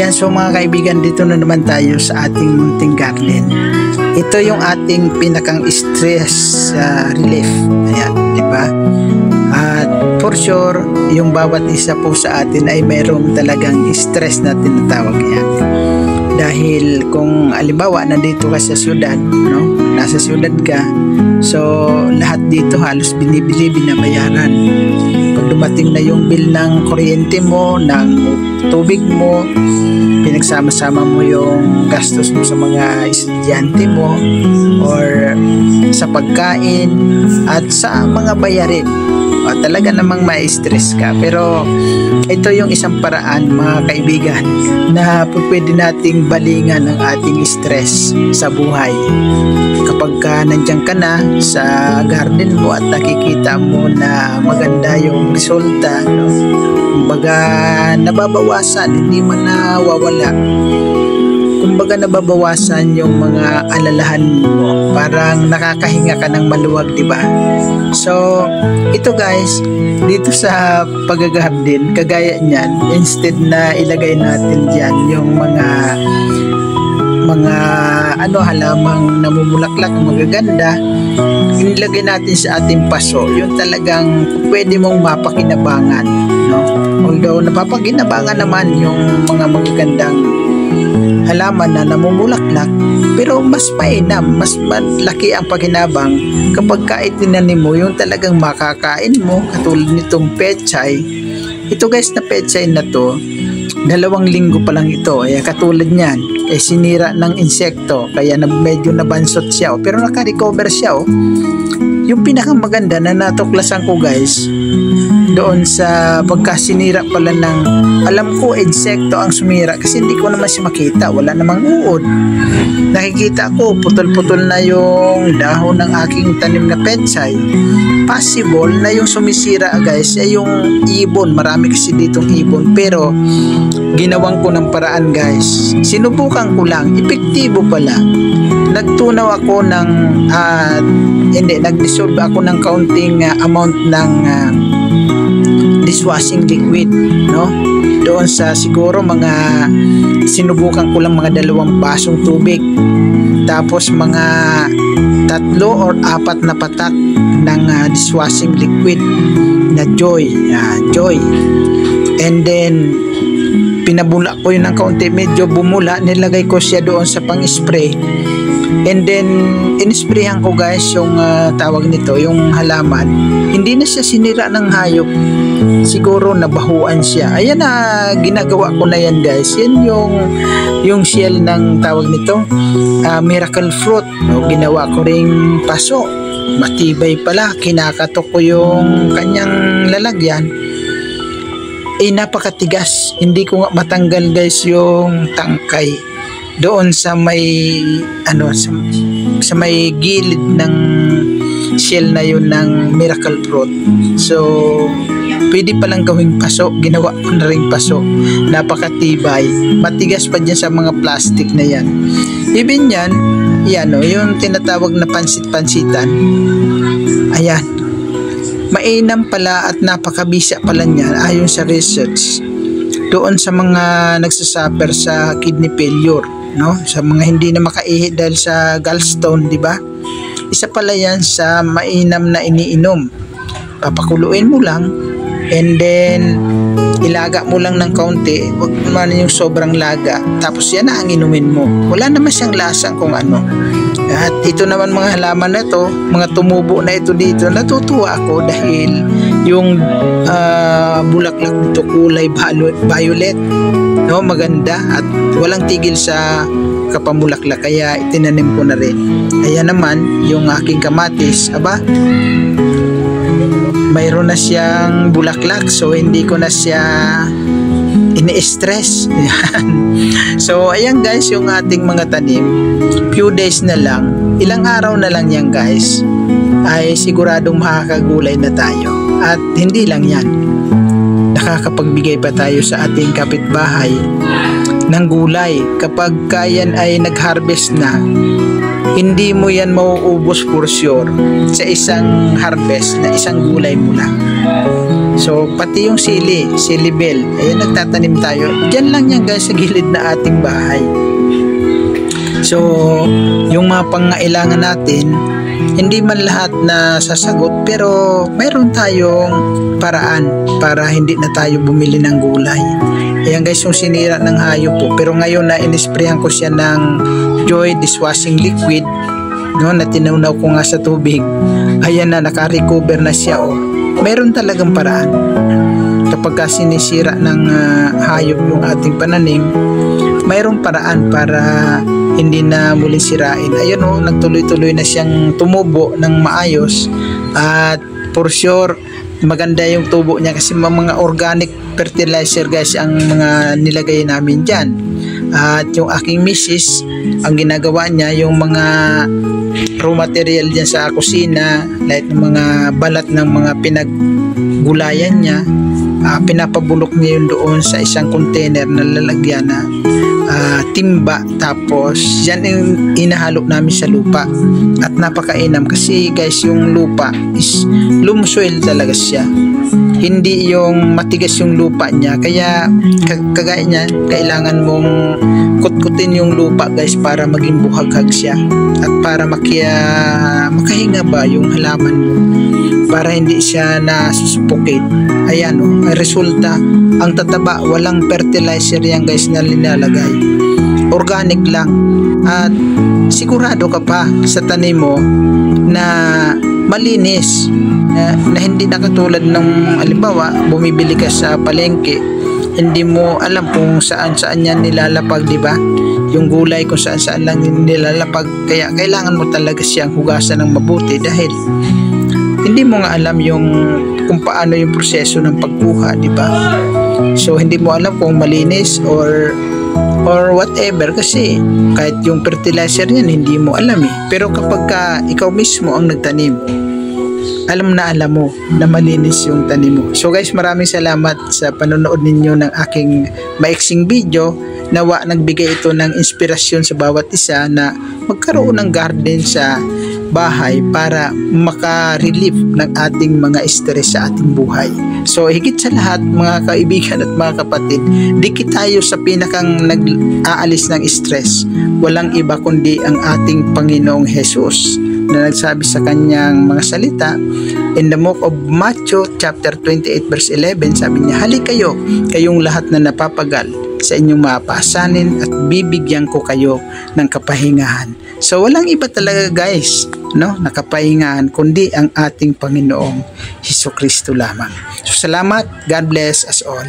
Ayan, so mga kaibigan, dito na naman tayo sa ating munting garden. Ito yung ating pinakang stress relief. Ayan, di ba? At for sure, yung bawat isa po sa atin ay mayroong talagang stress na tinatawag yan. Dahil kung alimbawa nandito ka sa syudad, no? Nasa syudad ka, so lahat dito halos binibili, binabayaran. Pag dumating na yung bill ng kuryente mo, ng tubig mo, pinagsama-sama mo yung gastos mo sa mga estudyante mo or sa pagkain at sa mga bayarin. Talaga namang ma-stress ka. Pero ito yung isang paraan, mga kaibigan, na pwede nating balingan ang ating stress sa buhay. Kapag nandiyan ka na sa garden mo at nakikita mo na maganda yung resulta, no? Kumbaga nababawasan, hindi man nawawala. Kumbaga nababawasan yung mga alalahan mo, parang nakakahinga ka ng maluwag, di ba? So, ito guys, dito sa pag-garden, kagaya niyan, instead na ilagay natin diyan yung mga halamang namumulaklak, magaganda, inilagay natin sa ating paso, yung talagang pwede mong mapakinabangan, no? Although napapakinabangan naman yung mga magagandang halaman na namumulaklak, pero mas mainam, mas malaki ang pakinabang kapag itinanim mo yung talagang makakain mo, katulad nitong pechay. Ito guys, na pechay na to, 2 linggo pa lang ito, katulad niyan, sinira ng insekto, kaya medyo nabansot siya, pero naka-recover siya. Yung pinakamaganda na natuklasan ko guys, doon sa pagkasinira pala ng, alam ko insekto ang sumira kasi hindi ko naman siya makita, wala namang uod. Nakikita ko putol-putol na yung dahon ng aking tanim na pechay. Possible na yung sumisira guys ay yung ibon, marami kasi ditong ibon, pero ginawan ko ng paraan guys, sinubukan ko lang, epektibo pala. Nagtunaw ako ng nag-dissolve ako ng kaunting amount ng dishwashing liquid, no? Doon sa siguro sinubukan ko lang mga 2 basong tubig, tapos mga 3 or 4 na patak ng dishwashing liquid na Joy, and then pinabula ko yun ng kaunti, medyo bumula, nilagay ko siya doon sa pang-spray, and then in-sprayhan ko guys yung tawag nito, yung halaman. Hindi na siya sinira ng hayop, siguro nabahuan siya. Ayan na, ginagawa ko na yan guys. Yan yung shell ng tawag nito, miracle fruit, no? Ginawa ko ring paso, matibay pala, kinakatok ko yung kanyang lalagyan, napakatigas, hindi ko nga matanggal guys yung tangkay doon sa may sa may gilid ng shell na yun ng miracle fruit. So pwede palang gawing paso, ginawa ko na rin paso, napakatibay, matigas pa dyan sa mga plastic na yan. Even yan, yung tinatawag na pansit-pansitan, ayan, mainam pala at napakabisa pala niya ayon sa research doon sa mga nagsasuffer sa kidney failure, no? Sa mga hindi na makaihi dahil sa gallstone, di ba? Isa pala yan sa mainam na iniinom. Papakuluin mo lang, and then ilaga mo lang ng kaunti, huwag naman yung sobrang laga, tapos yan na ang inumin mo. Wala naman siyang lasang kung ano. At ito naman mga halaman na to, mga tumubo na ito dito, natutuwa ako dahil yung bulaklak nito kulay violet, no? Maganda at walang tigil sa kapamulaklak, kaya itinanim ko na rin. Ayan naman yung aking kamatis, mayroon na siyang bulaklak, so hindi ko na siya ini-stress. So ayan guys, yung ating mga tanim, few days na lang, ilang araw na lang yan guys, ay siguradong makakagulay na tayo. At hindi lang yan, nakakapagbigay pa tayo sa ating kapitbahay ng gulay. Kapag yan ay nag-harvest na, hindi mo yan mauubos for sure sa isang harvest na isang gulay mo lang. So pati yung sili bell, nagtatanim tayo. Diyan lang yan guys, sa gilid na ating bahay. So yung mga pangailangan natin, hindi man lahat na sasagot, pero mayroon tayong paraan para hindi na tayo bumili ng gulay. Ayan guys, yung sinira ng hayop po. Pero ngayon na inisprayan ko siya ng Joy dishwashing liquid, no, na tinunaw ko nga sa tubig. Ayan na, naka-recover na siya. Meron talagang paraan. Kapag sinisira ng hayop yung ating pananim, mayroong paraan para hindi na muli sirain. Ayun nagtuloy-tuloy na siyang tumubo ng maayos, at for sure maganda yung tubo niya kasi mga organic fertilizer guys ang mga nilagay namin dyan. At yung aking misis, ang ginagawa niya, yung mga raw material dyan sa kusina, like ng mga balat ng mga pinaggulayan niya, pinapabulok niya yun doon sa isang container na lalagyan na timba, tapos yan yung inahalo namin sa lupa, at napakainam kasi guys yung lupa is loam soil talaga siya, hindi yung matigas yung lupa niya. Kaya kagaya niyan, kailangan mong kutkutin yung lupa guys para maging buhaghag siya, at para makahinga ba yung halaman mo, para hindi siya nasusuffocate. Ayan resulta, ang tataba, walang fertilizer yan guys na linalagay, organic lang. At sigurado ka pa sa tanim mo na malinis, na hindi na katulad ng halimbawa bumibili ka sa palengke, hindi mo alam kung saan yan nilalapag, di ba? Yung gulay kung saan lang nilalapag. Kaya kailangan mo talaga siyang hugasan ng mabuti, dahil hindi mo nga alam kung paano yung proseso ng pagkuha, di ba? So hindi mo alam kung malinis or whatever, kasi kahit yung fertilizer yan hindi mo alam Pero kapag ikaw mismo ang nagtanim, alam mo na malinis yung tanim mo. So guys, maraming salamat sa panonood ninyo ng aking maiksing video. Nawa nagbigay ito ng inspirasyon sa bawat isa na magkaroon ng garden sa bahay para maka-relieve ng ating mga stress sa ating buhay. So higit sa lahat mga kaibigan at mga kapatid, dikit tayo sa pinakang nag-aalis ng stress. Walang iba kundi ang ating Panginoong Jesus, na nagsabi sa kanyang mga salita in the book of Matthew chapter 28 verse 11, sabi niya, "Hali kayo, kayong lahat na napapagal sa inyong mapasanin, at bibigyan ko kayo ng kapahingahan." So walang iba talaga guys, nakapahingahan kundi ang ating Panginoong Hesukristo lamang. So salamat, God bless us all.